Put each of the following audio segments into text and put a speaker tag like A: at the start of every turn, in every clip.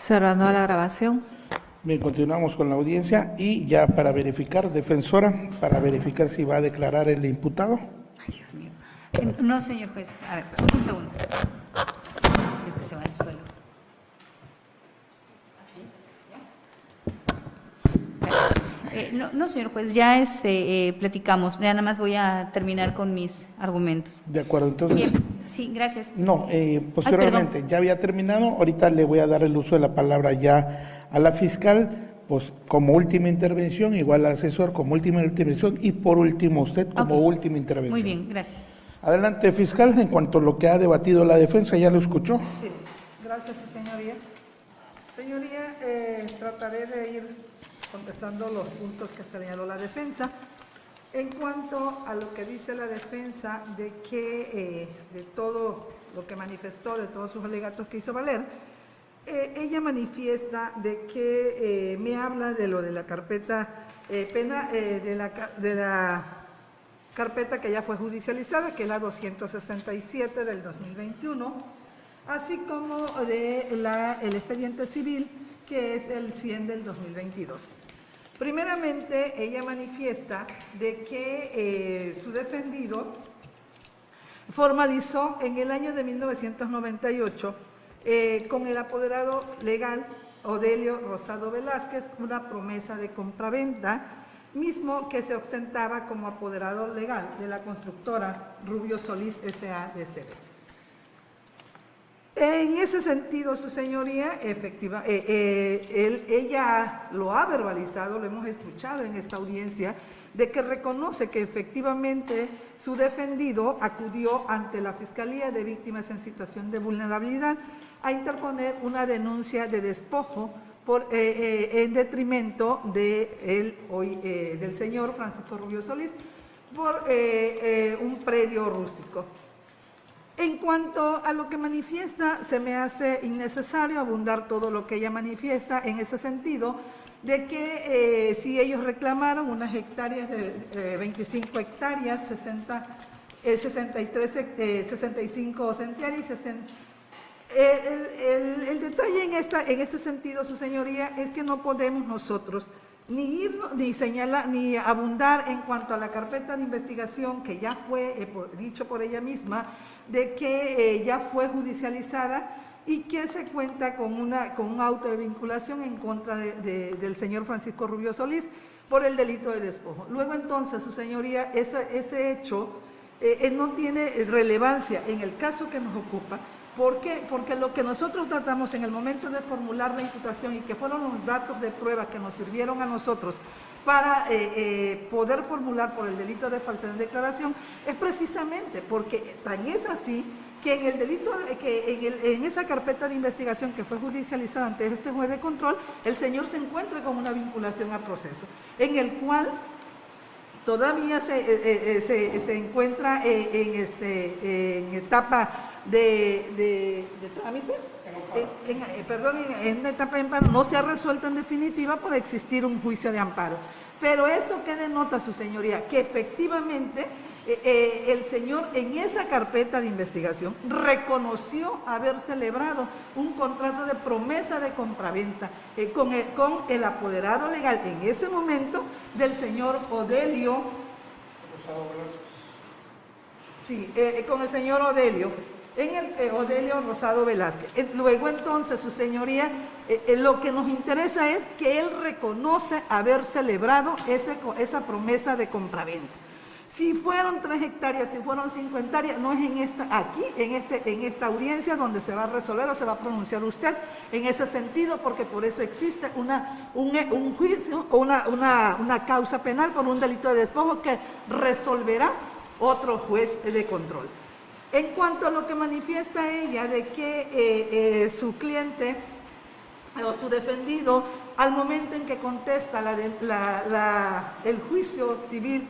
A: Cerrando la grabación.
B: Bien, continuamos con la audiencia y ya para verificar, defensora, para verificar si va a declarar el imputado.
A: Ay, Dios mío. No, señor juez. A ver, un segundo. Es que se va al suelo. No, señor juez, ya platicamos. Ya nada más voy a terminar con mis argumentos.
B: De acuerdo, entonces.
A: Bien, sí, gracias.
B: No, posteriormente, ya había terminado. Ahorita le voy a dar el uso de la palabra ya a la fiscal, pues como última intervención, igual al asesor como última intervención y por último usted como última intervención.
A: Muy bien, gracias.
B: Adelante, fiscal, en cuanto a lo que ha debatido la defensa, ¿ya lo escuchó?
C: Sí, gracias, señoría. Señoría, trataré de ir contestando los puntos que señaló la defensa. En cuanto a lo que dice la defensa de que de todo lo que manifestó, de todos sus alegatos que hizo valer, ella manifiesta de que me habla de lo de la carpeta penal, de la carpeta que ya fue judicializada, que es la 267 del 2021, así como de el expediente civil, que es el 100 del 2022. Primeramente, ella manifiesta de que su defendido formalizó en el año de 1998 con el apoderado legal Odelio Rosado Velázquez una promesa de compraventa, mismo que se ostentaba como apoderado legal de la constructora Rubio Solís S.A.D.C.B. En ese sentido, su señoría, ella lo ha verbalizado, lo hemos escuchado en esta audiencia, de que reconoce que efectivamente su defendido acudió ante la Fiscalía de Víctimas en Situación de Vulnerabilidad a interponer una denuncia de despojo en detrimento del señor Francisco Rubio Solís por un predio rústico. En cuanto a lo que manifiesta, se me hace innecesario abundar todo lo que ella manifiesta en ese sentido, de que si ellos reclamaron unas hectáreas de 25 hectáreas, 65 centenias y 60. El detalle en este sentido, su señoría, es que no podemos nosotros ni señalar, ni abundar en cuanto a la carpeta de investigación que ya fue dicho por ella misma, de que ya fue judicializada y que se cuenta con un auto de vinculación en contra del señor Francisco Rubio Solís por el delito de despojo. Luego entonces, su señoría, ese hecho no tiene relevancia en el caso que nos ocupa. ¿Por qué? Porque lo que nosotros tratamos en el momento de formular la imputación y que fueron los datos de prueba que nos sirvieron a nosotros para poder formular por el delito de falsedad de declaración es precisamente porque tan es así que en el delito, en esa carpeta de investigación que fue judicializada ante este juez de control, el señor se encuentra con una vinculación a proceso, en el cual todavía se encuentra en etapa de trámite, en etapa de amparo, no se ha resuelto en definitiva por existir un juicio de amparo. Pero esto que denota, su señoría, que efectivamente el señor en esa carpeta de investigación reconoció haber celebrado un contrato de promesa de compraventa con el apoderado legal en ese momento del señor Odelio. Sí, con el señor Odelio. Odelio Rosado Velázquez. Luego entonces, su señoría, lo que nos interesa es que él reconoce haber celebrado esa promesa de compraventa. Si fueron 3 hectáreas, si fueron 5 hectáreas, no es en esta audiencia donde se va a resolver o se va a pronunciar usted en ese sentido, porque por eso existe un juicio o una causa penal por un delito de despojo que resolverá otro juez de control. En cuanto a lo que manifiesta ella de que su cliente o su defendido, al momento en que contesta el juicio civil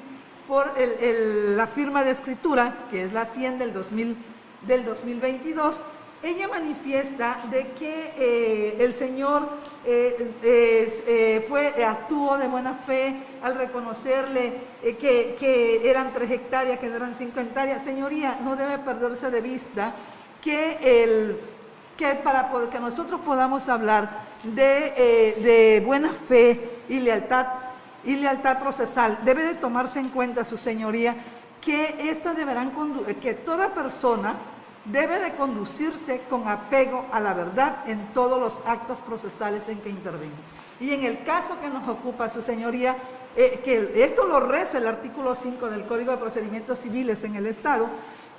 C: por la firma de escritura, que es la 100 del 2022, ella manifiesta de que el señor actuó de buena fe al reconocerle que eran 3 hectáreas, que no eran 5 hectáreas. Señoría, no debe perderse de vista que que nosotros podamos hablar de buena fe y lealtad procesal, debe de tomarse en cuenta, su señoría, que que toda persona debe de conducirse con apego a la verdad en todos los actos procesales en que intervenga. Y en el caso que nos ocupa, su señoría, que esto lo reza el artículo 5 del Código de Procedimientos Civiles en el Estado,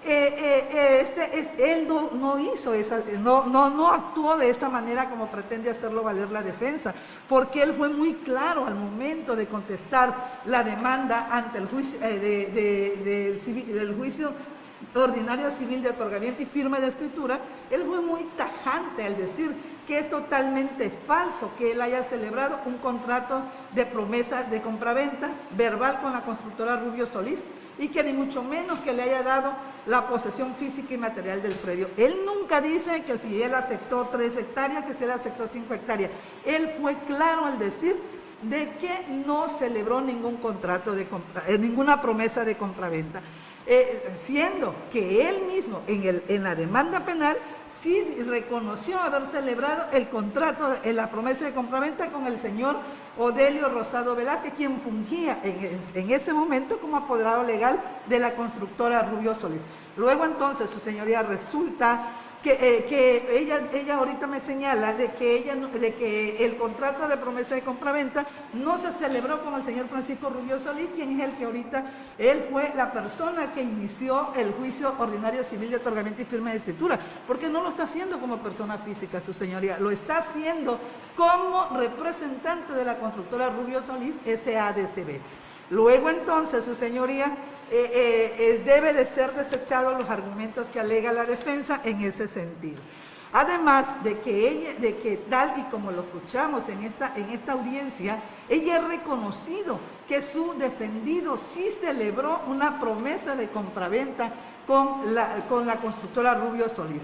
C: él no actuó de esa manera como pretende hacerlo valer la defensa, porque él fue muy claro al momento de contestar la demanda ante el juicio del juicio ordinario civil de otorgamiento y firma de escritura. Él fue muy tajante al decir que es totalmente falso que él haya celebrado un contrato de promesa de compraventa verbal con la constructora Rubio Solís, y que ni mucho menos que le haya dado la posesión física y material del predio. Él nunca dice que si él aceptó 3 hectáreas, que si él aceptó 5 hectáreas. Él fue claro al decir de que no celebró ningún contrato ninguna promesa de compraventa, siendo que él mismo en la demanda penal sí reconoció haber celebrado el contrato, la promesa de compraventa con el señor Odelio Rosado Velázquez, quien fungía en ese momento como apoderado legal de la constructora Rubio Solís. Luego entonces, su señoría, resulta que ella ahorita me señala de que el contrato de promesa de compraventa no se celebró con el señor Francisco Rubio Solís, quien es el que ahorita, él fue la persona que inició el juicio ordinario civil de otorgamiento y firma de escritura, porque no lo está haciendo como persona física, su señoría, lo está haciendo como representante de la constructora Rubio Solís SADCB. Luego entonces, su señoría, debe de ser desechados los argumentos que alega la defensa en ese sentido. Además de que tal y como lo escuchamos en esta audiencia, ella ha reconocido que su defendido sí celebró una promesa de compraventa con la constructora Rubio Solís.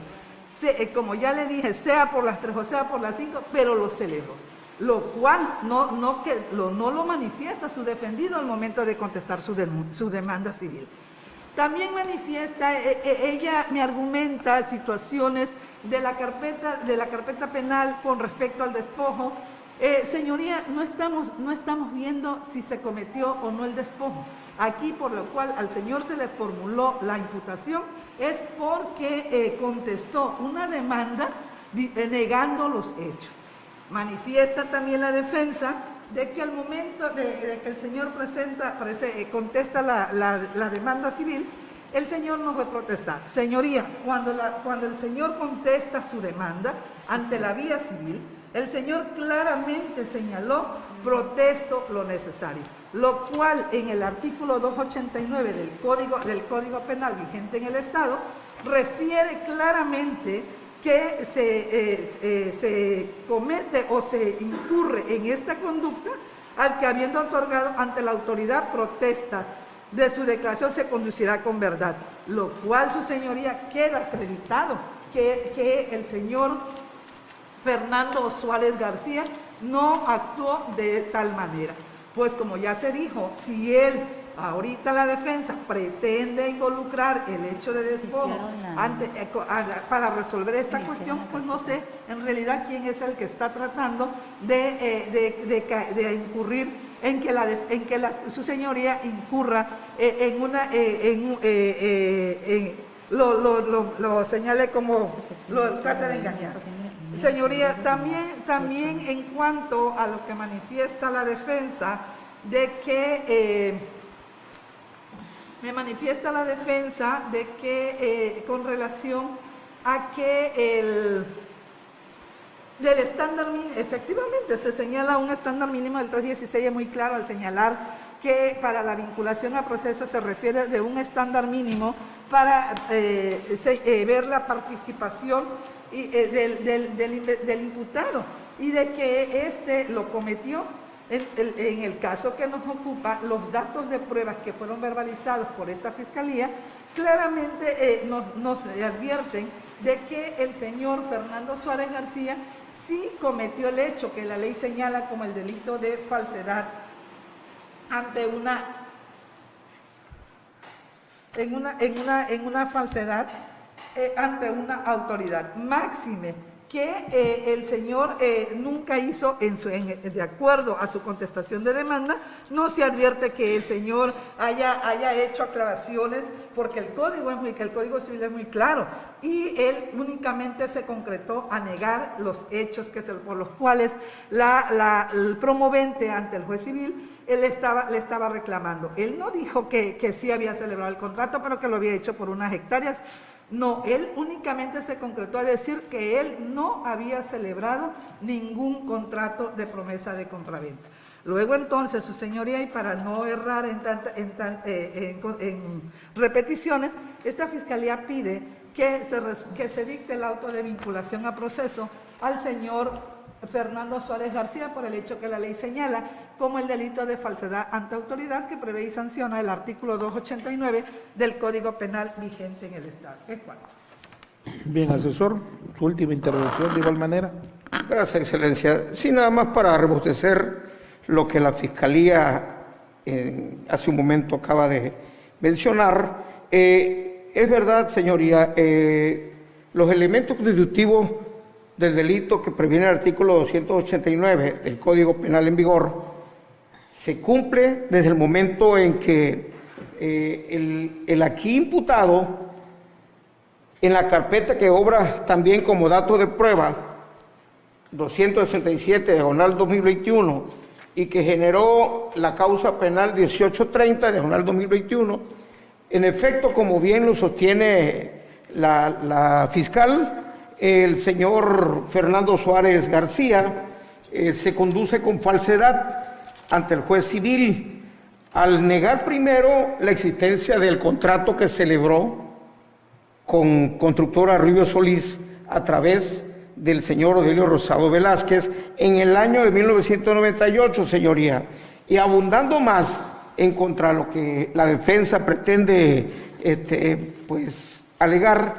C: Como ya le dije, sea por las 3 o sea por las 5, pero lo celebró. Lo cual no lo manifiesta su defendido al momento de contestar su demanda civil. También manifiesta, ella me argumenta situaciones de la carpeta penal con respecto al despojo. Señoría, no estamos viendo si se cometió o no el despojo. Aquí, por lo cual al señor se le formuló la imputación, es porque contestó una demanda negando los hechos. Manifiesta también la defensa de que al momento de que el señor contesta la demanda civil, el señor no fue protestado. Señoría, cuando el señor contesta su demanda ante la vía civil, el señor claramente señaló: protesto lo necesario, lo cual en el artículo 289 del Código Penal vigente en el Estado refiere claramente que se comete o se incurre en esta conducta al que, habiendo otorgado ante la autoridad protesta de su declaración, se conducirá con verdad, lo cual, su señoría, queda acreditado que el señor Fernando Suárez García no actuó de tal manera. Pues como ya se dijo, si él, ahorita la defensa, pretende involucrar el hecho de despojo para resolver esta cuestión, pues no sé en realidad quién es el que está tratando de incurrir en que su señoría incurra lo señale como lo trata de engañar. Señoría, también en cuanto a lo que manifiesta la defensa, de que con relación a que del estándar mínimo, efectivamente se señala un estándar mínimo del 316, es muy claro al señalar que para la vinculación a proceso se refiere de un estándar mínimo para ver la participación del imputado, y de que éste lo cometió. En el caso que nos ocupa, los datos de pruebas que fueron verbalizados por esta Fiscalía claramente nos advierten de que el señor Fernando Suárez García sí cometió el hecho que la ley señala como el delito de falsedad en una falsedad ante una autoridad. Máxime que el señor nunca hizo, de acuerdo a su contestación de demanda, no se advierte que el señor haya hecho aclaraciones, porque el Código Civil es muy claro, y él únicamente se concretó a negar los hechos por los cuales el promovente ante el juez civil le estaba reclamando. Él no dijo que sí había celebrado el contrato, pero que lo había hecho por unas hectáreas. No, él únicamente se concretó a decir que él no había celebrado ningún contrato de promesa de compraventa. Luego entonces, su señoría, y para no errar en repeticiones, esta fiscalía pide que se dicte el auto de vinculación a proceso al señor Fernando Suárez García por el hecho que la ley señala como el delito de falsedad ante autoridad, que prevé y sanciona el artículo 289 del Código Penal vigente en el Estado. ¿Es cuánto?
B: Bien, asesor, su última intervención de igual manera.
D: Gracias, Excelencia. Sí, nada más para robustecer lo que la Fiscalía hace un momento acaba de mencionar. Es verdad, señoría, los elementos constitutivos del delito que previene el artículo 289 del Código Penal en vigor se cumple desde el momento en que el aquí imputado, en la carpeta que obra también como dato de prueba 267/2021 y que generó la causa penal 1830/2021, en efecto, como bien lo sostiene la fiscal, el señor Fernando Suárez García se conduce con falsedad ante el juez civil al negar primero la existencia del contrato que celebró con Constructora Rubio Solís a través del señor Odelio Rosado Velázquez en el año de 1998, señoría. Y abundando más en contra de lo que la defensa pretende alegar,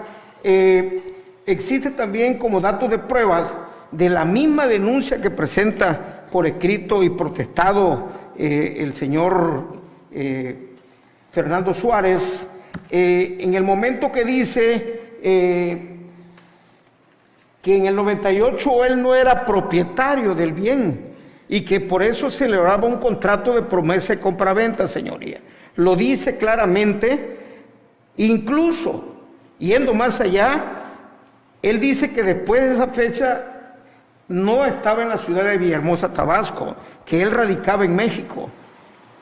D: existe también como datos de pruebas de la misma denuncia que presenta por escrito y protestado el señor Fernando Suárez, en el momento que dice que en el 98 él no era propietario del bien y que por eso celebraba un contrato de promesa de compraventa, señoría. Lo dice claramente, incluso yendo más allá, él dice que después de esa fecha no estaba en la ciudad de Villahermosa, Tabasco, que él radicaba en México.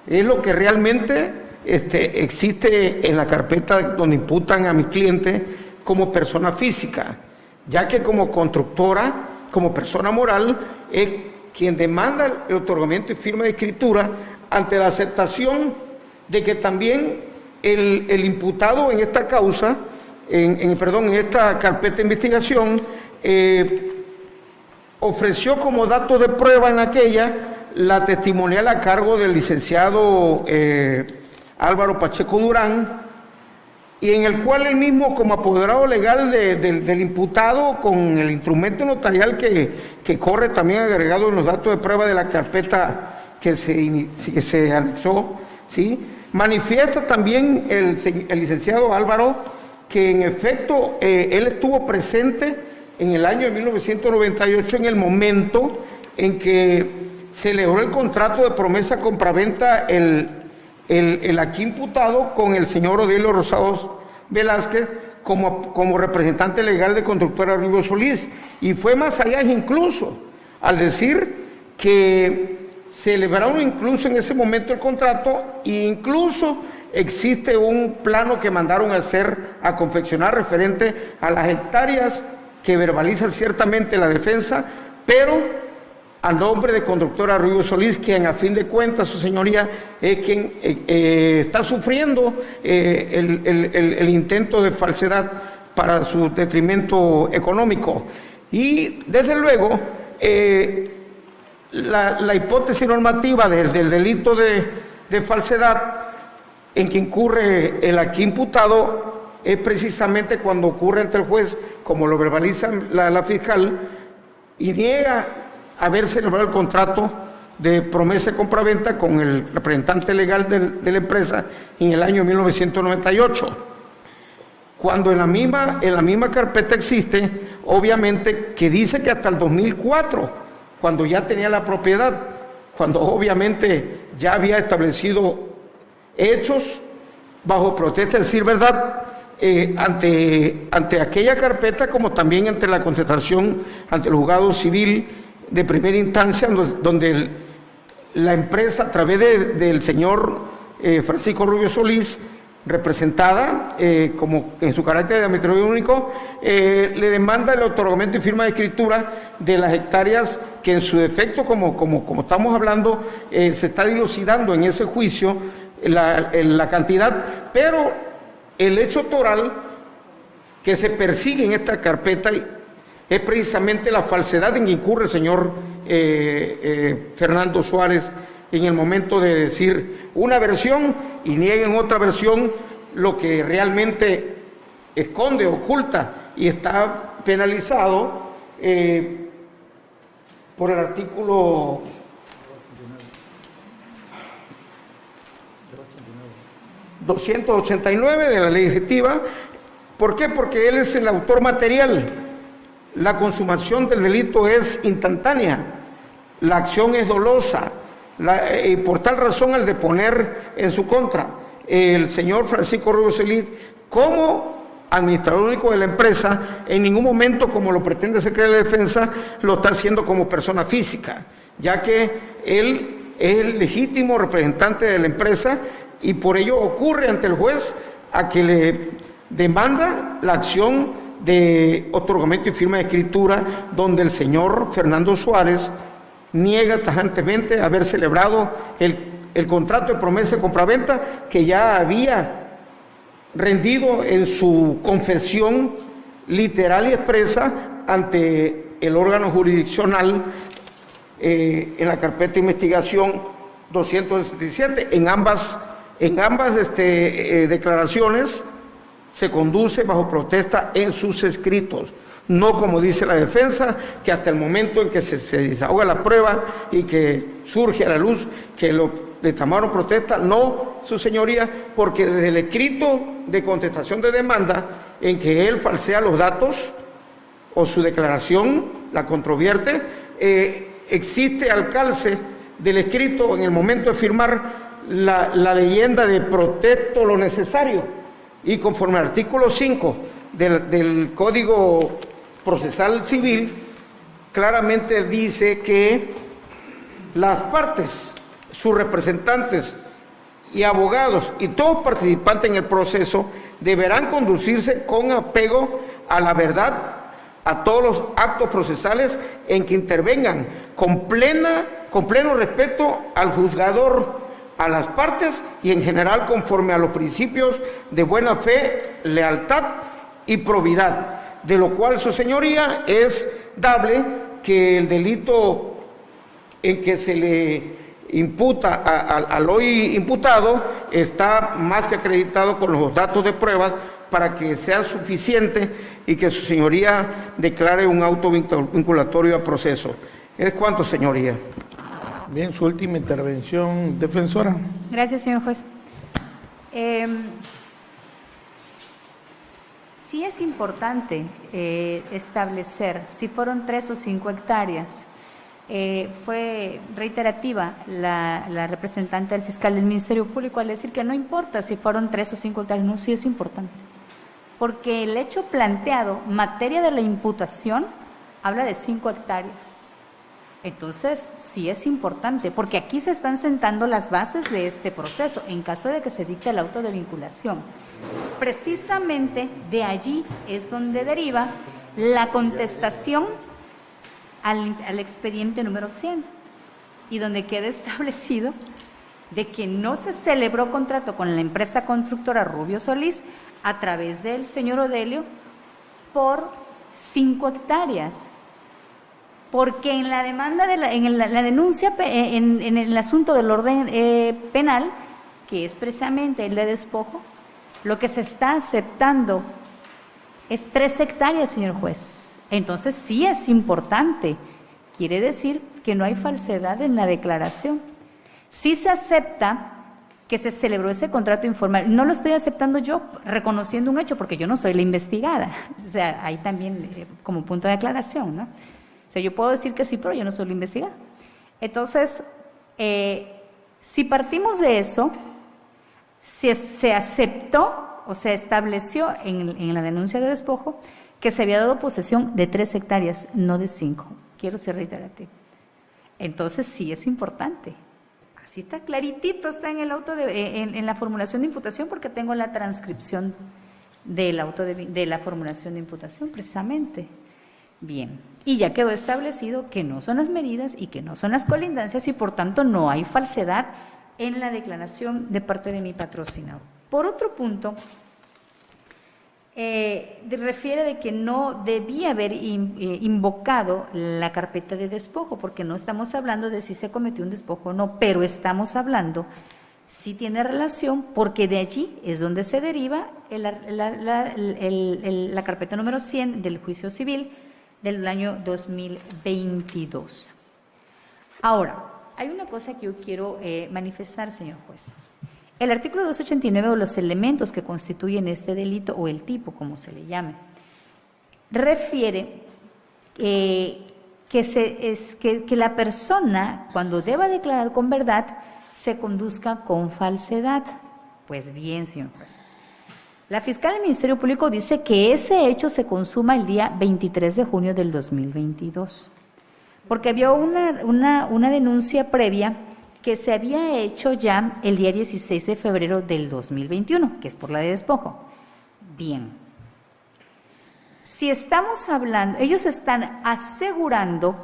D: Es lo que realmente existe en la carpeta donde imputan a mi cliente como persona física, ya que como constructora, como persona moral, es quien demanda el otorgamiento y firma de escritura ante la aceptación de que también el imputado en esta causa, en esta carpeta de investigación, ofreció como dato de prueba en aquella la testimonial a cargo del licenciado Álvaro Pacheco Durán, y en el cual él mismo, como apoderado legal del imputado, con el instrumento notarial que corre también agregado en los datos de prueba de la carpeta que se anexó, ¿sí?, manifiesta también el licenciado Álvaro que en efecto él estuvo presente en el año de 1998 en el momento en que celebró el contrato de promesa compraventa el aquí imputado con el señor Odelio Rosado Velázquez como representante legal de Constructora Rubio Solís, y fue más allá incluso al decir que celebraron incluso en ese momento el contrato, e incluso existe un plano que mandaron a hacer, a confeccionar referente a las hectáreas que verbaliza ciertamente la defensa, pero a nombre de Constructora Rubio Solís, quien a fin de cuentas, su señoría, es quien está sufriendo el intento de falsedad para su detrimento económico. Y desde luego, la hipótesis normativa del delito de falsedad en que incurre el aquí imputado es precisamente cuando ocurre ante el juez, como lo verbaliza la fiscal, y niega haber celebrado el contrato de promesa de compraventa con el representante legal de la empresa en el año 1998. cuando en la misma carpeta existe, obviamente, que dice que hasta el 2004, cuando ya tenía la propiedad, cuando obviamente ya había establecido hechos bajo protesta, es decir, verdad, ante aquella carpeta, como también ante la contestación ante el juzgado civil de primera instancia, donde la empresa, a través del señor Francisco Rubio Solís, representada como en su carácter de administrador único, le demanda el otorgamiento y firma de escritura de las hectáreas que en su defecto, como estamos hablando, se está dilucidando en ese juicio la cantidad, pero el hecho toral que se persigue en esta carpeta es precisamente la falsedad en que incurre el señor Fernando Suárez en el momento de decir una versión y nieguen otra versión, lo que realmente esconde, oculta y está penalizado por el artículo 289 de la ley ejecutiva. ¿Por qué? Porque él es el autor material. La consumación del delito es instantánea, la acción es dolosa, y por tal razón, al deponer en su contra el señor Francisco Rubio Solís como administrador único de la empresa, en ningún momento, como lo pretende hacer creer la defensa, lo está haciendo como persona física, ya que él es el legítimo representante de la empresa y por ello ocurre ante el juez a que le demanda la acción de otorgamiento y firma de escritura, donde el señor Fernando Suárez niega tajantemente haber celebrado el contrato de promesa de compraventa que ya había rendido en su confesión literal y expresa ante el órgano jurisdiccional en la carpeta de investigación 267. En ambas declaraciones se conduce bajo protesta en sus escritos, no como dice la defensa, que hasta el momento en que se desahoga la prueba y que surge a la luz que le tomaron protesta. No, su señoría, porque desde el escrito de contestación de demanda en que él falsea los datos o su declaración la controvierte, existe al calce del escrito en el momento de firmar la leyenda de protesto lo necesario, y conforme al artículo 5 del Código Procesal Civil, claramente dice que las partes, sus representantes y abogados y todos participantes en el proceso deberán conducirse con apego a la verdad, a todos los actos procesales en que intervengan, con pleno respeto al juzgador, a las partes y en general conforme a los principios de buena fe, lealtad y probidad, de lo cual, su señoría, es dable que el delito en que se le imputa al hoy imputado está más que acreditado con los datos de pruebas para que sea suficiente y que su señoría declare un auto vinculatorio a proceso. ¿Es cuánto, señoría?
B: Bien, su última intervención, defensora.
A: Gracias, señor juez. Sí es importante establecer si fueron 3 o 5 hectáreas. Fue reiterativa la representante del fiscal del Ministerio Público al decir que no importa si fueron 3 o 5 hectáreas, no, sí es importante. Porque el hecho planteado, materia de la imputación, habla de 5 hectáreas. Entonces, sí es importante, porque aquí se están sentando las bases de este proceso, en caso de que se dicte el auto de vinculación. Precisamente de allí es donde deriva la contestación al expediente número 100, y donde queda establecido de que no se celebró contrato con la empresa constructora Rubio Solís a través del señor Odelio por 5 hectáreas. Porque en la demanda, en la denuncia, en el asunto del orden penal, que es precisamente el de despojo, lo que se está aceptando es 3 hectáreas, señor juez. Entonces sí es importante. Quiere decir que no hay falsedad en la declaración. Sí se acepta que se celebró ese contrato informal. No lo estoy aceptando yo, reconociendo un hecho, porque yo no soy la investigada. O sea, ahí también como punto de aclaración, ¿no? O sea, yo puedo decir que sí, pero yo no soy la investigada. Entonces, si partimos de eso, se aceptó o se estableció en la denuncia de despojo que se había dado posesión de 3 hectáreas, no de 5. Quiero ser reiterativo. Entonces, sí es importante. Así está claritito, está en el auto en la formulación de imputación, porque tengo la transcripción del auto de la formulación de imputación, precisamente. Bien, y ya quedó establecido que no son las medidas y que no son las colindancias, y por tanto no hay falsedad en la declaración de parte de mi patrocinador. Por otro punto, refiere de que no debía haber invocado la carpeta de despojo, porque no estamos hablando de si se cometió un despojo o no, pero estamos hablando, sí tiene relación, porque de allí es donde se deriva la carpeta número 100 del juicio civil del año 2022. Ahora, hay una cosa que yo quiero manifestar, señor juez. El artículo 289 de los elementos que constituyen este delito, o el tipo, como se le llame, refiere que la persona, cuando deba declarar con verdad, se conduzca con falsedad. Pues bien, señor juez. La fiscal del Ministerio Público dice que ese hecho se consuma el día 23 de junio del 2022, porque había una denuncia previa que se había hecho ya el día 16 de febrero del 2021, que es por la de despojo. Bien, si estamos hablando, ellos están asegurando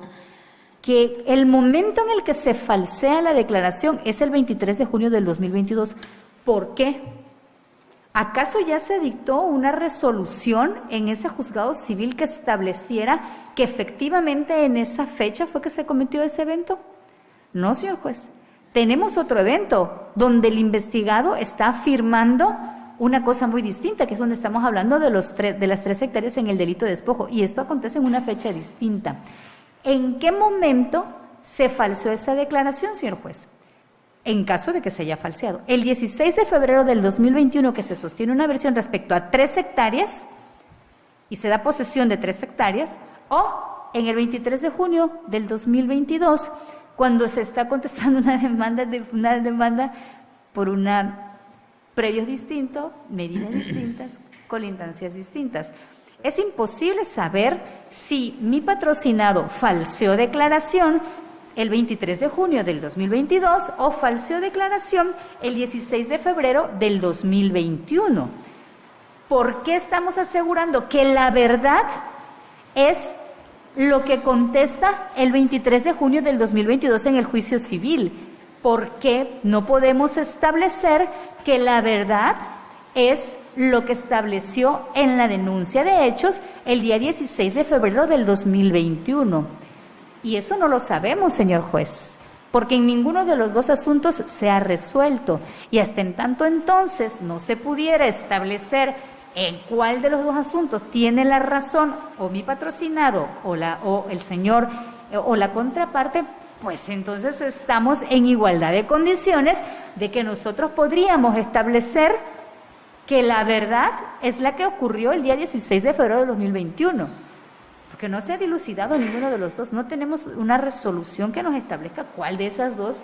A: que el momento en el que se falsea la declaración es el 23 de junio del 2022. ¿Por qué? ¿Acaso ya se dictó una resolución en ese juzgado civil que estableciera que efectivamente en esa fecha fue que se cometió ese evento? No, señor juez. Tenemos otro evento donde el investigado está afirmando una cosa muy distinta, que es donde estamos hablando de las 3 hectáreas en el delito de despojo, y esto acontece en una fecha distinta. ¿En qué momento se falseó esa declaración, señor juez? En caso de que se haya falseado. El 16 de febrero del 2021, que se sostiene una versión respecto a 3 hectáreas y se da posesión de 3 hectáreas, o en el 23 de junio del 2022, cuando se está contestando una demanda por predios distintos, medidas distintas, colindancias distintas. Es imposible saber si mi patrocinado falseó declaración el 23 de junio del 2022 o falseó declaración el 16 de febrero del 2021. ¿Por qué estamos asegurando que la verdad es lo que contesta el 23 de junio del 2022 en el juicio civil? ¿Por qué no podemos establecer que la verdad es lo que estableció en la denuncia de hechos el día 16 de febrero del 2021? Y eso no lo sabemos, señor juez, porque en ninguno de los dos asuntos se ha resuelto, y hasta en tanto entonces no se pudiera establecer en cuál de los dos asuntos tiene la razón, o mi patrocinado, o el señor, o la contraparte, pues entonces estamos en igualdad de condiciones de que nosotros podríamos establecer que la verdad es la que ocurrió el día 16 de febrero de 2021. Porque no se ha dilucidado ninguno de los dos, no tenemos una resolución que nos establezca cuál de esas dos.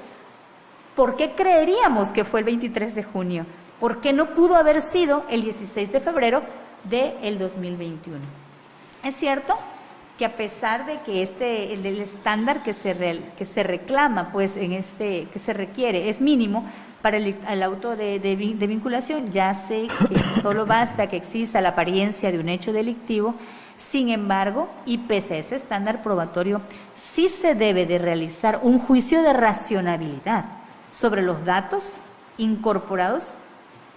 A: ¿Por qué creeríamos que fue el 23 de junio? ¿Por qué no pudo haber sido el 16 de febrero del 2021? Es cierto que a pesar de que el estándar que se reclama, pues que se requiere, es mínimo para el auto de vinculación, ya sé que solo basta que exista la apariencia de un hecho delictivo. Sin embargo, y pese a ese estándar probatorio, sí se debe de realizar un juicio de racionalidad sobre los datos incorporados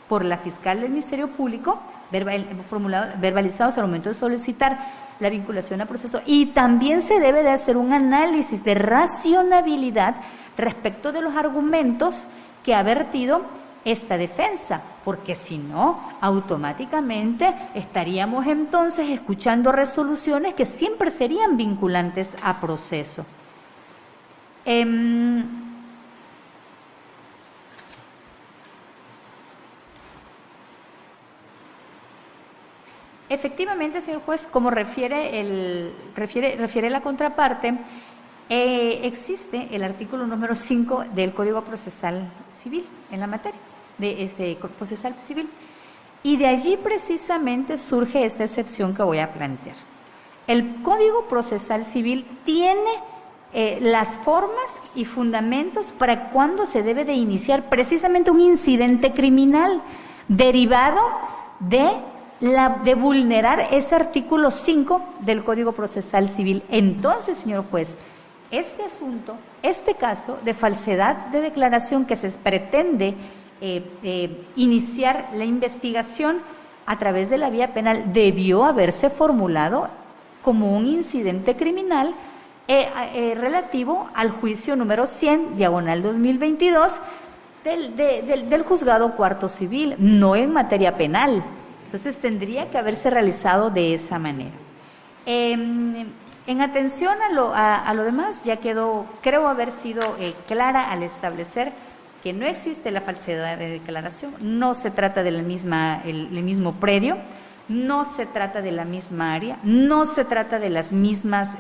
A: por la fiscal del Ministerio Público, verbalizados al momento de solicitar la vinculación a proceso, y también se debe de hacer un análisis de racionalidad respecto de los argumentos que ha vertido esta defensa, porque si no, automáticamente estaríamos entonces escuchando resoluciones que siempre serían vinculantes a proceso. Efectivamente, señor juez, como refiere la contraparte, existe el artículo número 5 del Código Procesal Civil en la materia, de procesal civil, y de allí precisamente surge esta excepción que voy a plantear. El Código Procesal Civil tiene las formas y fundamentos para cuándo se debe de iniciar precisamente un incidente criminal derivado de vulnerar ese artículo 5 del Código Procesal Civil. Entonces, señor juez, este asunto, este caso de falsedad de declaración que se pretende iniciar la investigación a través de la vía penal debió haberse formulado como un incidente criminal relativo al juicio número 100, diagonal 2022, del juzgado cuarto civil, no en materia penal. Entonces tendría que haberse realizado de esa manera. En atención a lo demás, ya quedó, creo haber sido clara al establecer que no existe la falsedad de declaración, no se trata del mismo predio, no se trata de la misma área, no se trata de las mismas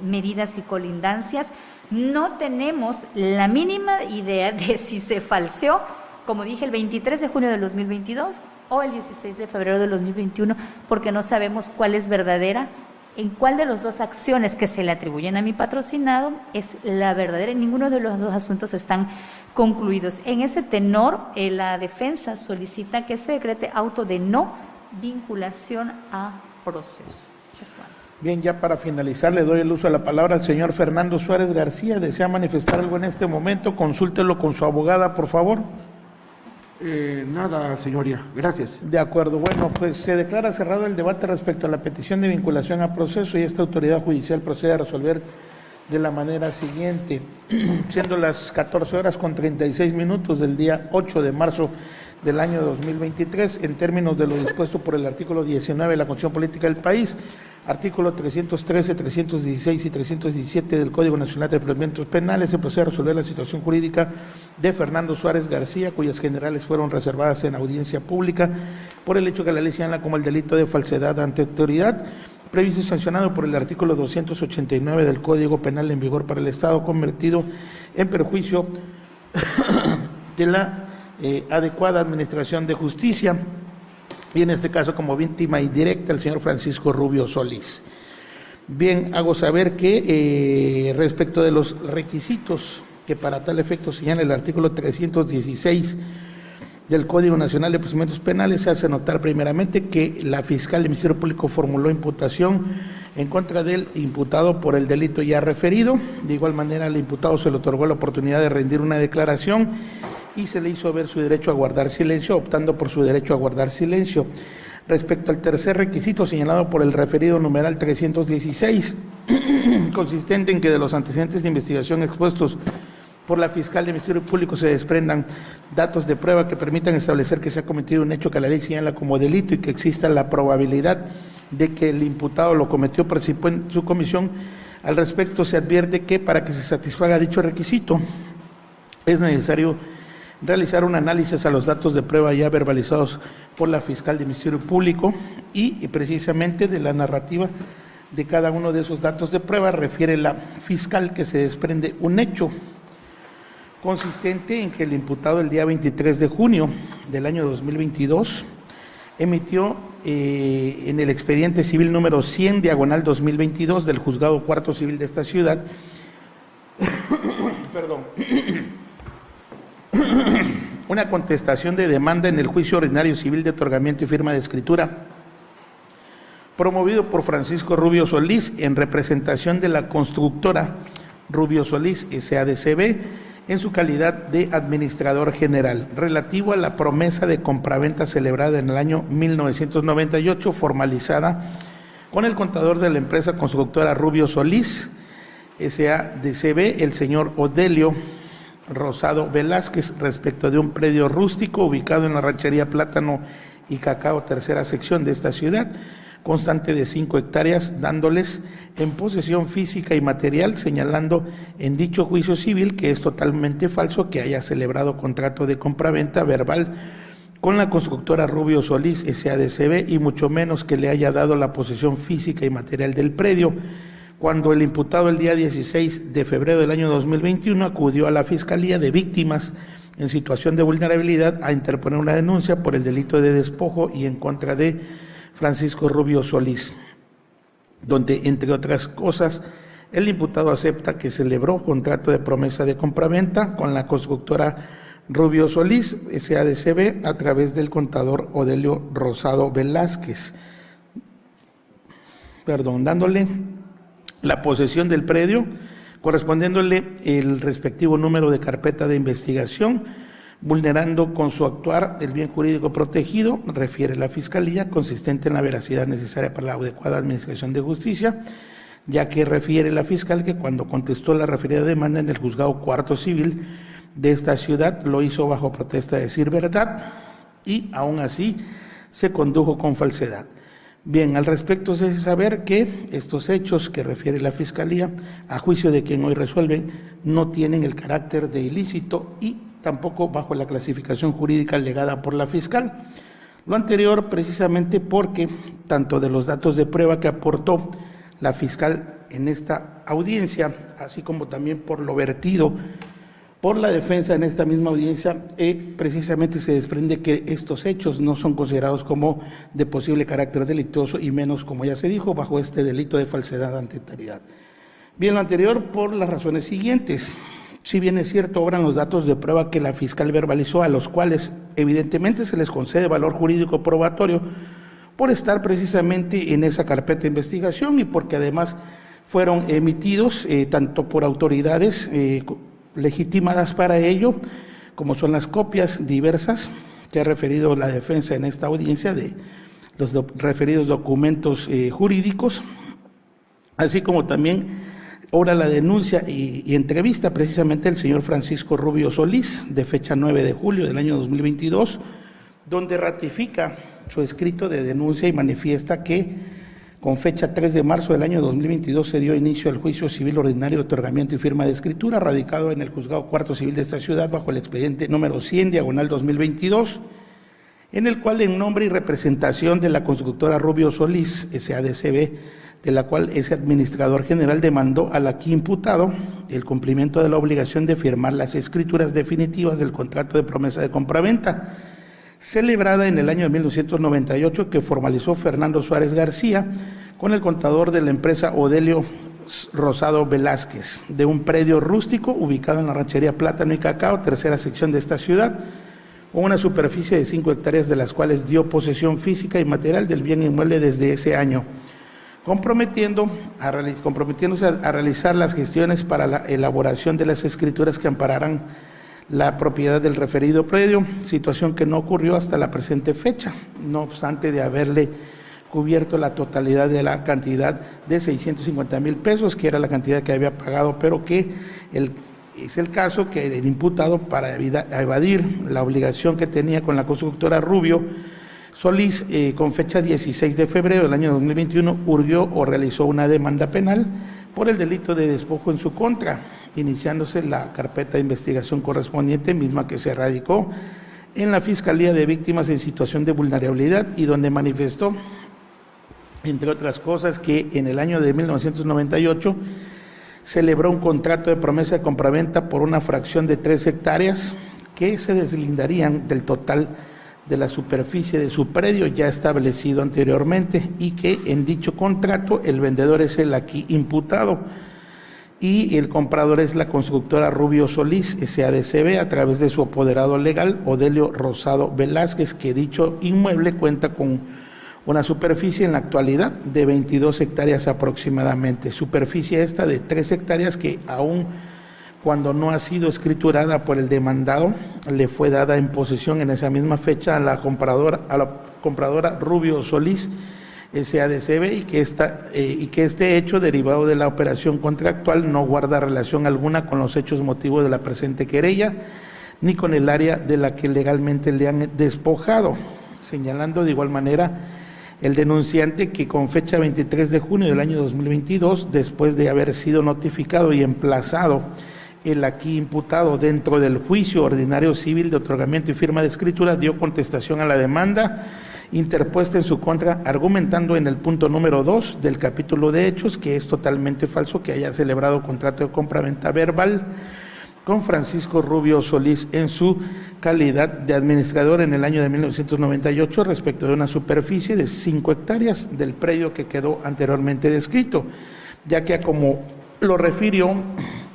A: medidas y colindancias, no tenemos la mínima idea de si se falseó, como dije, el 23 de junio del 2022 o el 16 de febrero del 2021, porque no sabemos cuál es verdadera, en cuál de las dos acciones que se le atribuyen a mi patrocinado es la verdadera. En ninguno de los dos asuntos están concluidos. En ese tenor, la defensa solicita que se decrete auto de no vinculación a proceso.
B: Bien, ya para finalizar le doy el uso de la palabra al señor Fernando Suárez García. ¿Desea manifestar algo en este momento? Consúltelo con su abogada, por favor.
E: Nada, señoría. Gracias.
B: De acuerdo. Bueno, pues se declara cerrado el debate respecto a la petición de vinculación a proceso y esta autoridad judicial procede a resolver de la manera siguiente. Siendo las 14:36 del día 8 de marzo del año 2023, en términos de lo dispuesto por el artículo 19 de la Constitución Política del país, artículo 313, 316 y 317 del Código Nacional de Procedimientos Penales, se procede a resolver la situación jurídica de Fernando Suárez García, cuyas generales fueron reservadas en audiencia pública por el hecho que la ley señala como el delito de falsedad ante autoridad, previsto y sancionado por el artículo 289 del Código Penal en vigor para el Estado, convertido en perjuicio de la adecuada administración de justicia, y en este caso como víctima indirecta el señor Francisco Rubio Solís. Bien, hago saber que respecto de los requisitos que para tal efecto señala el artículo 316 del Código Nacional de Procedimientos Penales, se hace notar primeramente que la fiscal del Ministerio Público formuló imputación en contra del imputado por el delito ya referido. De igual manera, al imputado se le otorgó la oportunidad de rendir una declaración y se le hizo ver su derecho a guardar silencio, optando por su derecho a guardar silencio. Respecto al tercer requisito señalado por el referido numeral 316, consistente en que de los antecedentes de investigación expuestos por la fiscal del Ministerio Público se desprendan datos de prueba que permitan establecer que se ha cometido un hecho que la ley señala como delito y que exista la probabilidad de que el imputado lo cometió, participó en su comisión. Al respecto, se advierte que para que se satisfaga dicho requisito es necesario realizar un análisis a los datos de prueba ya verbalizados por la fiscal del Ministerio Público y precisamente de la narrativa de cada uno de esos datos de prueba refiere la fiscal que se desprende un hecho consistente en que el imputado el día 23 de junio del año 2022 emitió en el expediente civil número 100, diagonal 2022 del Juzgado Cuarto Civil de esta ciudad, una contestación de demanda en el juicio ordinario civil de otorgamiento y firma de escritura, promovido por Francisco Rubio Solís en representación de la constructora Rubio Solís SADCB en su calidad de administrador general, relativo a la promesa de compraventa celebrada en el año 1998, formalizada con el contador de la empresa constructora Rubio Solís SADCB, el señor Odelio Rosado Velázquez, respecto de un predio rústico ubicado en la ranchería Plátano y Cacao, tercera sección de esta ciudad, constante de 5 hectáreas, dándoles en posesión física y material, señalando en dicho juicio civil que es totalmente falso que haya celebrado contrato de compraventa verbal con la constructora Rubio Solís SADCB y mucho menos que le haya dado la posesión física y material del predio, cuando el imputado el día 16 de febrero del año 2021 acudió a la Fiscalía de Víctimas en situación de vulnerabilidad a interponer una denuncia por el delito de despojo y en contra de Francisco Rubio Solís, donde, entre otras cosas, el imputado acepta que celebró contrato de promesa de compraventa con la constructora Rubio Solís SADCB a través del contador Odelio Rosado Velázquez, dándole la posesión del predio, correspondiéndole el respectivo número de carpeta de investigación, vulnerando con su actuar el bien jurídico protegido, refiere la Fiscalía, consistente en la veracidad necesaria para la adecuada administración de justicia, ya que refiere la fiscal que cuando contestó la referida demanda en el juzgado cuarto civil de esta ciudad lo hizo bajo protesta de decir verdad y aún así se condujo con falsedad. Bien, al respecto se debe saber que estos hechos que refiere la Fiscalía, a juicio de quien hoy resuelven, no tienen el carácter de ilícito y tampoco bajo la clasificación jurídica alegada por la fiscal. Lo anterior precisamente porque tanto de los datos de prueba que aportó la fiscal en esta audiencia, así como también por lo vertido por la defensa en esta misma audiencia, precisamente se desprende que estos hechos no son considerados como de posible carácter delictuoso y menos, como ya se dijo, bajo este delito de falsedad ante autoridad. Bien, lo anterior por las razones siguientes. Si bien es cierto, obran los datos de prueba que la fiscal verbalizó, a los cuales evidentemente se les concede valor jurídico probatorio por estar precisamente en esa carpeta de investigación y porque además fueron emitidos tanto por autoridades legitimadas para ello, como son las copias diversas que ha referido la defensa en esta audiencia de los referidos documentos jurídicos, así como también obra la denuncia y entrevista precisamente el señor Francisco Rubio Solís, de fecha 9 de julio del año 2022, donde ratifica su escrito de denuncia y manifiesta que con fecha 3 de marzo del año 2022 se dio inicio al juicio civil ordinario de otorgamiento y firma de escritura radicado en el juzgado cuarto civil de esta ciudad bajo el expediente número 100/2022, en el cual en nombre y representación de la constructora Rubio Solís SADCB, de la cual ese administrador general demandó al aquí imputado el cumplimiento de la obligación de firmar las escrituras definitivas del contrato de promesa de compraventa celebrada en el año de 1998 que formalizó Fernando Suárez García con el contador de la empresa Odelio Rosado Velázquez, de un predio rústico ubicado en la ranchería Plátano y Cacao, tercera sección de esta ciudad, con una superficie de 5 hectáreas de las cuales dio posesión física y material del bien inmueble desde ese año, comprometiéndose a realizar las gestiones para la elaboración de las escrituras que ampararán la propiedad del referido predio, situación que no ocurrió hasta la presente fecha, no obstante de haberle cubierto la totalidad de la cantidad de 650,000 pesos, que era la cantidad que había pagado, pero que es el caso que el imputado, para evadir la obligación que tenía con la constructora Rubio Solís, con fecha 16 de febrero del año 2021, urgió o realizó una demanda penal por el delito de despojo en su contra, iniciándose la carpeta de investigación correspondiente, misma que se radicó en la Fiscalía de Víctimas en situación de vulnerabilidad y donde manifestó, entre otras cosas, que en el año de 1998 celebró un contrato de promesa de compraventa por una fracción de 3 hectáreas que se deslindarían del total de la superficie de su predio ya establecido anteriormente y que en dicho contrato el vendedor es el aquí imputado y el comprador es la constructora Rubio Solís SADCB a través de su apoderado legal Odelio Rosado Velázquez, que dicho inmueble cuenta con una superficie en la actualidad de 22 hectáreas aproximadamente, superficie esta de 3 hectáreas que aún cuando no ha sido escriturada por el demandado, le fue dada en posesión en esa misma fecha a la compradora Rubio Solís SADCB y que este hecho derivado de la operación contractual no guarda relación alguna con los hechos motivos de la presente querella, ni con el área de la que legalmente le han despojado, señalando de igual manera el denunciante que con fecha 23 de junio del año 2022, después de haber sido notificado y emplazado el aquí imputado, dentro del juicio ordinario civil de otorgamiento y firma de escritura, dio contestación a la demanda interpuesta en su contra, argumentando en el punto número 2 del capítulo de hechos que es totalmente falso que haya celebrado contrato de compraventa verbal con Francisco Rubio Solís en su calidad de administrador en el año de 1998 respecto de una superficie de 5 hectáreas del predio que quedó anteriormente descrito, ya que como lo refirió,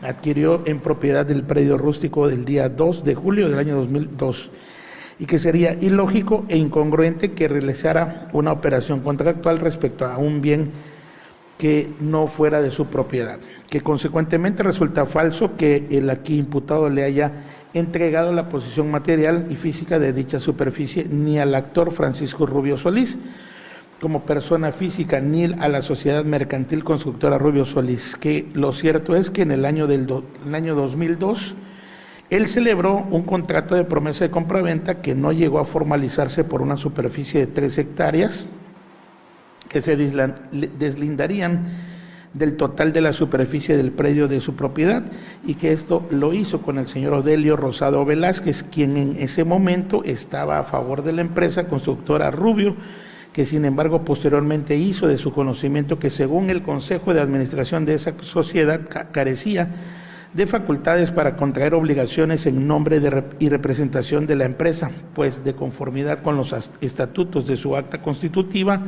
B: adquirió en propiedad del predio rústico del día 2 de julio del año 2002 y que sería ilógico e incongruente que realizara una operación contractual respecto a un bien que no fuera de su propiedad, que consecuentemente resulta falso que el aquí imputado le haya entregado la posesión material y física de dicha superficie ni al actor Francisco Rubio Solís como persona física ni a la sociedad mercantil constructora Rubio Solís, que lo cierto es que en el año 2002 él celebró un contrato de promesa de compraventa que no llegó a formalizarse por una superficie de 3 hectáreas que se deslindarían del total de la superficie del predio de su propiedad y que esto lo hizo con el señor Odelio Rosado Velázquez, quien en ese momento estaba a favor de la empresa constructora Rubio, que sin embargo posteriormente hizo de su conocimiento que según el Consejo de Administración de esa sociedad carecía de facultades para contraer obligaciones en nombre y representación de la empresa, pues de conformidad con los estatutos de su acta constitutiva,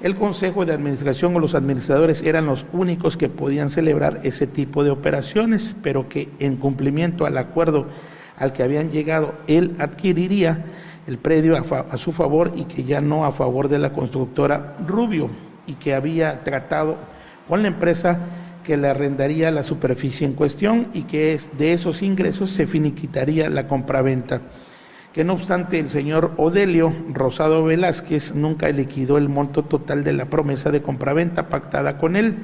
B: el Consejo de Administración o los administradores eran los únicos que podían celebrar ese tipo de operaciones, pero que en cumplimiento al acuerdo al que habían llegado, él adquiriría el predio a su favor y que ya no a favor de la constructora Rubio, y que había tratado con la empresa que le arrendaría la superficie en cuestión y que de esos ingresos se finiquitaría la compraventa, que no obstante el señor Odelio Rosado Velázquez nunca liquidó el monto total de la promesa de compraventa pactada con él,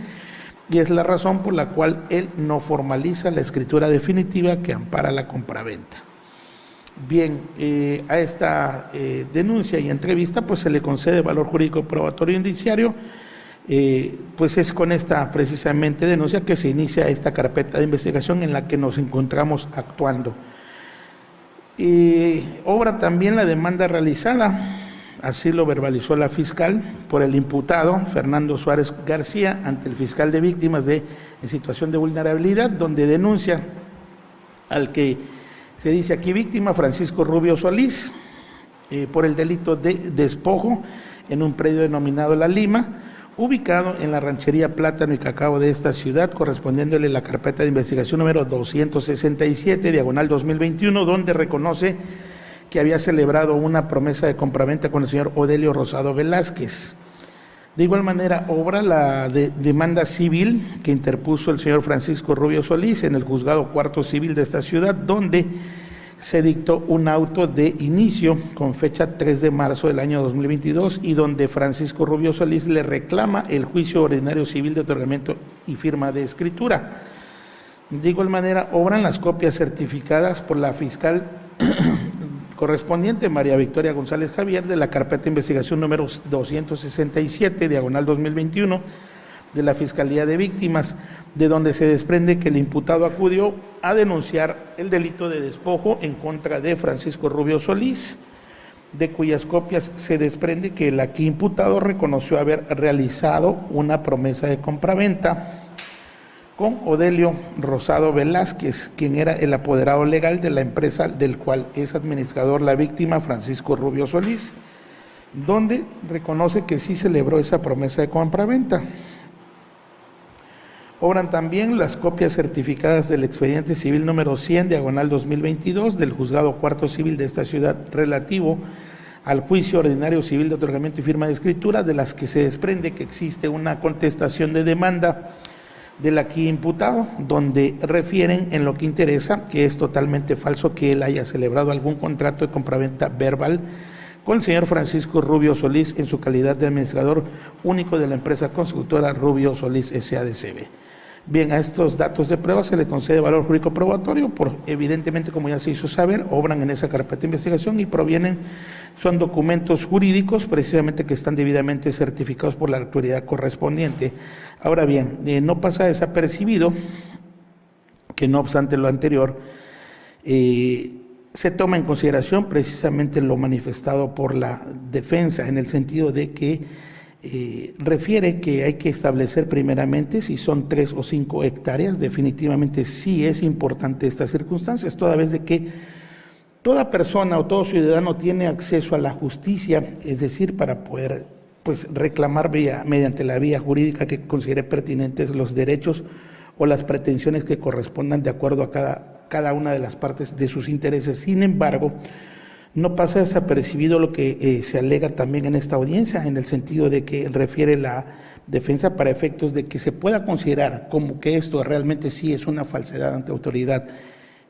B: y es la razón por la cual él no formaliza la escritura definitiva que ampara la compraventa. Bien, a esta denuncia y entrevista pues se le concede valor jurídico probatorio indiciario. Pues es con esta precisamente denuncia que se inicia esta carpeta de investigación en la que nos encontramos actuando. Obra también la demanda realizada, así lo verbalizó la fiscal, por el imputado Fernando Suárez García ante el fiscal de víctimas en situación de vulnerabilidad, donde denuncia al que se dice aquí víctima, Francisco Rubio Solís, por el delito de despojo en un predio denominado La Lima, ubicado en la ranchería Plátano y Cacao de esta ciudad, correspondiéndole la carpeta de investigación número 267, diagonal 2021, donde reconoce que había celebrado una promesa de compraventa con el señor Odelio Rosado Velázquez. De igual manera, obra la demanda civil que interpuso el señor Francisco Rubio Solís en el Juzgado Cuarto Civil de esta ciudad, donde se dictó un auto de inicio con fecha 3 de marzo del año 2022 y donde Francisco Rubio Solís le reclama el juicio ordinario civil de otorgamiento y firma de escritura. De igual manera, obran las copias certificadas por la fiscal correspondiente, María Victoria González Javier, de la carpeta de investigación número 267, diagonal 2021, de la Fiscalía de Víctimas, de donde se desprende que el imputado acudió a denunciar el delito de despojo en contra de Francisco Rubio Solís, de cuyas copias se desprende que el aquí imputado reconoció haber realizado una promesa de compraventa con Odelio Rosado Velázquez, quien era el apoderado legal de la empresa del cual es administrador la víctima Francisco Rubio Solís, donde reconoce que sí celebró esa promesa de compraventa. Obran también las copias certificadas del expediente civil número 100, diagonal 2022, del Juzgado Cuarto Civil de esta ciudad relativo al juicio ordinario civil de otorgamiento y firma de escritura, de las que se desprende que existe una contestación de demanda del aquí imputado, donde refieren en lo que interesa que es totalmente falso que él haya celebrado algún contrato de compraventa verbal con el señor Francisco Rubio Solís en su calidad de administrador único de la empresa constructora Rubio Solís S.A.D.C.B. Bien, a estos datos de prueba se le concede valor jurídico probatorio, evidentemente, como ya se hizo saber, obran en esa carpeta de investigación y son documentos jurídicos precisamente que están debidamente certificados por la autoridad correspondiente. Ahora bien, no pasa desapercibido que no obstante lo anterior, se toma en consideración precisamente lo manifestado por la defensa, en el sentido de que refiere que hay que establecer primeramente si son 3 o 5 hectáreas. Definitivamente sí es importante estas circunstancias, toda vez de que toda persona o todo ciudadano tiene acceso a la justicia, es decir, para poder reclamar mediante la vía jurídica que considere pertinentes los derechos o las pretensiones que correspondan de acuerdo a cada una de las partes de sus intereses. Sin embargo, no pasa desapercibido lo que se alega también en esta audiencia, en el sentido de que refiere la defensa para efectos de que se pueda considerar como que esto realmente sí es una falsedad ante autoridad,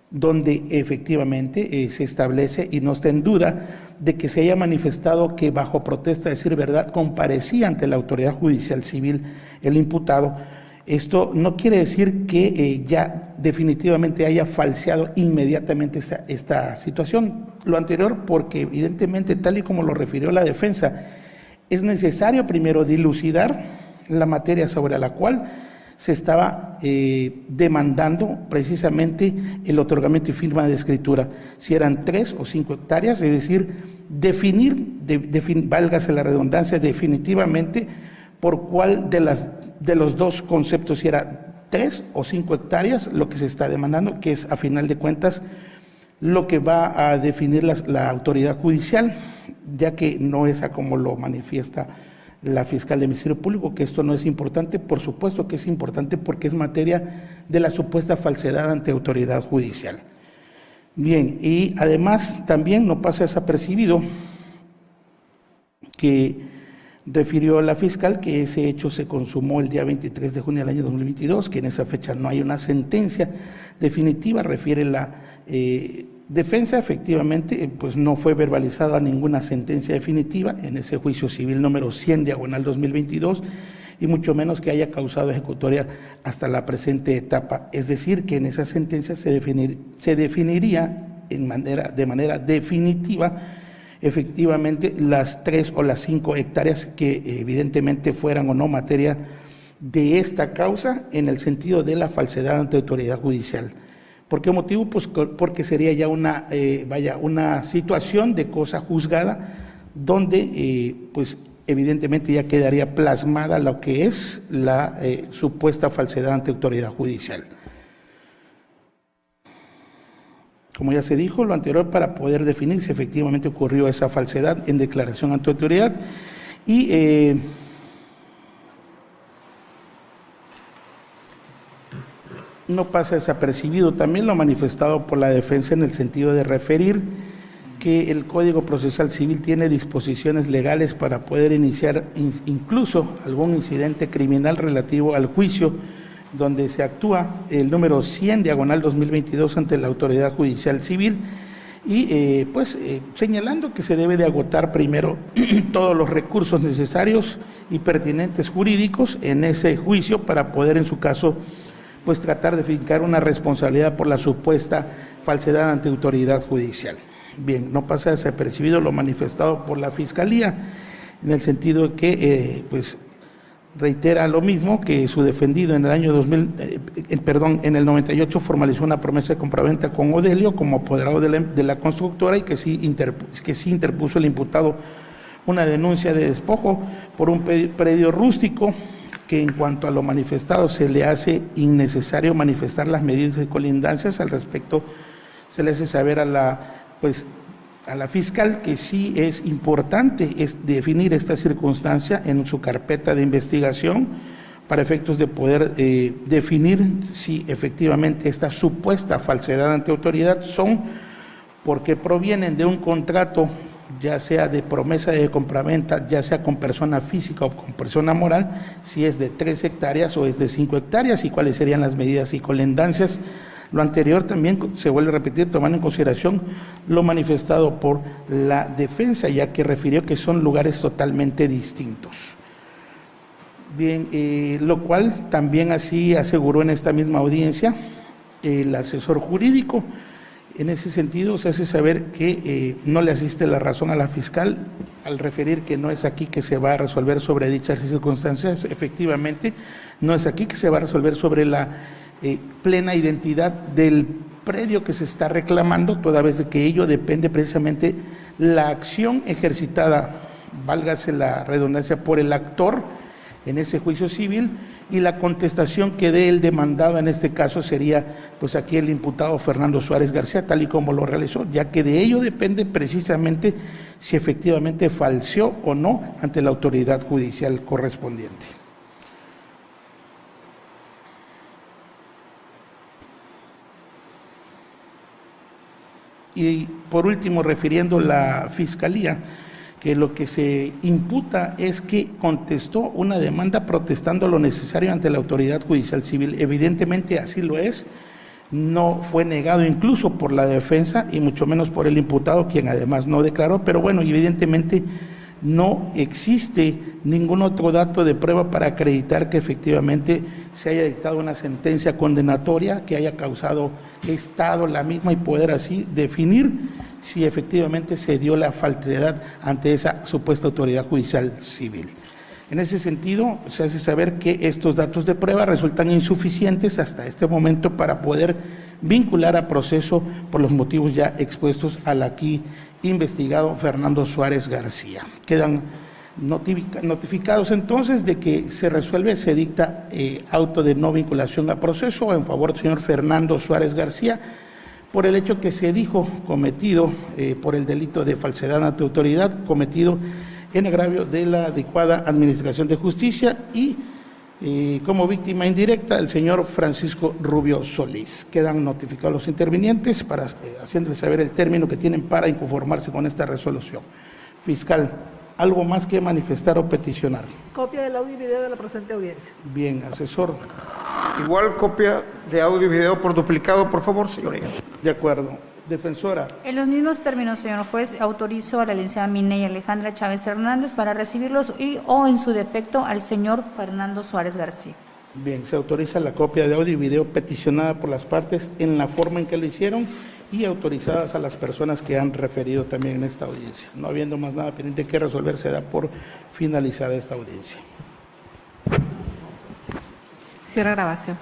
B: donde efectivamente se establece y no está en duda de que se haya manifestado que bajo protesta de decir verdad comparecía ante la autoridad judicial civil el imputado. Esto no quiere decir que ya definitivamente haya falseado inmediatamente esta situación. Lo anterior porque evidentemente, tal y como lo refirió la defensa, es necesario primero dilucidar la materia sobre la cual se estaba demandando precisamente el otorgamiento y firma de escritura. Si eran 3 o 5 hectáreas, es decir, definir, válgase la redundancia, definitivamente por cuál de los dos conceptos, si era 3 o 5 hectáreas, lo que se está demandando, que es a final de cuentas lo que va a definir la autoridad judicial, ya que no es a como lo manifiesta la fiscal del Ministerio Público, que esto no es importante. Por supuesto que es importante porque es materia de la supuesta falsedad ante autoridad judicial. Bien, y además también no pasa desapercibido que refirió la fiscal que ese hecho se consumó el día 23 de junio del año 2022, que en esa fecha no hay una sentencia definitiva. Refiere la defensa, efectivamente, pues no fue verbalizada ninguna sentencia definitiva en ese juicio civil número 100/2022, y mucho menos que haya causado ejecutoria hasta la presente etapa. Es decir, que en esa sentencia se definiría de manera definitiva efectivamente las 3 o las 5 hectáreas que evidentemente fueran o no materia de esta causa, en el sentido de la falsedad ante autoridad judicial. ¿Por qué motivo? Pues porque sería ya una situación de cosa juzgada, donde pues evidentemente ya quedaría plasmada lo que es la supuesta falsedad ante autoridad judicial. Como ya se dijo, lo anterior para poder definir si efectivamente ocurrió esa falsedad en declaración ante autoridad. Y no pasa desapercibido también lo manifestado por la defensa, en el sentido de referir que el Código Procesal Civil tiene disposiciones legales para poder iniciar incluso algún incidente criminal relativo al juicio donde se actúa el número 100/2022 ante la autoridad judicial civil, y señalando que se debe de agotar primero todos los recursos necesarios y pertinentes jurídicos en ese juicio para poder, en su caso, pues tratar de fincar una responsabilidad por la supuesta falsedad ante autoridad judicial. Bien, no pasa desapercibido lo manifestado por la Fiscalía, en el sentido de que reitera lo mismo, que su defendido en el año en el 98 formalizó una promesa de compraventa con Odelio como apoderado de la constructora, y que sí interpuso el imputado una denuncia de despojo por un predio rústico, que en cuanto a lo manifestado se le hace innecesario manifestar las medidas de colindancias. Al respecto se le hace saber a la fiscal que sí es importante definir esta circunstancia en su carpeta de investigación para efectos de poder definir si efectivamente esta supuesta falsedad ante autoridad son porque provienen de un contrato, ya sea de promesa de compraventa, ya sea con persona física o con persona moral, si es de 3 hectáreas o es de 5 hectáreas, y cuáles serían las medidas y colindancias. Lo anterior también se vuelve a repetir, tomando en consideración lo manifestado por la defensa, ya que refirió que son lugares totalmente distintos. Bien, lo cual también así aseguró en esta misma audiencia el asesor jurídico. En ese sentido se hace saber que no le asiste la razón a la fiscal al referir que no es aquí que se va a resolver sobre dichas circunstancias. Efectivamente, no es aquí que se va a resolver sobre la plena identidad del predio que se está reclamando, toda vez de que ello depende precisamente la acción ejercitada, válgase la redundancia, por el actor en ese juicio civil, y la contestación que dé el demandado, en este caso sería pues aquí el imputado Fernando Suárez García, tal y como lo realizó, ya que de ello depende precisamente si efectivamente falseó o no ante la autoridad judicial correspondiente. Y por último, refiriendo la Fiscalía, que lo que se imputa es que contestó una demanda protestando lo necesario ante la autoridad judicial civil. Evidentemente así lo es, no fue negado incluso por la defensa y mucho menos por el imputado, quien además no declaró, pero bueno, evidentemente no existe ningún otro dato de prueba para acreditar que efectivamente se haya dictado una sentencia condenatoria que haya causado estado la misma y poder así definir si efectivamente se dio la falsedad ante esa supuesta autoridad judicial civil. En ese sentido, se hace saber que estos datos de prueba resultan insuficientes hasta este momento para poder vincular a proceso por los motivos ya expuestos al aquí investigado Fernando Suárez García. Quedan notificados entonces de que se resuelve, se dicta auto de no vinculación a proceso en favor del señor Fernando Suárez García por el hecho que se dijo cometido por el delito de falsedad ante autoridad, cometido en agravio de la adecuada administración de justicia y como víctima indirecta el señor Francisco Rubio Solís. Quedan notificados los intervinientes para haciéndoles saber el término que tienen para inconformarse con esta resolución. Fiscal, ¿algo más que manifestar o peticionar?
C: Copia del audio y video de la presente audiencia.
B: Bien, asesor.
D: Igual copia de audio y video por duplicado, por favor, señoría.
B: De acuerdo. Defensora.
A: En los mismos términos, señor juez, autorizo a la licenciada Miney Alejandra Chávez Hernández para recibirlos o en su defecto al señor Fernando Suárez García.
B: Bien, se autoriza la copia de audio y video peticionada por las partes en la forma en que lo hicieron y autorizadas a las personas que han referido también en esta audiencia. No habiendo más nada pendiente que resolver, se da por finalizada esta audiencia.
E: Cierra grabación.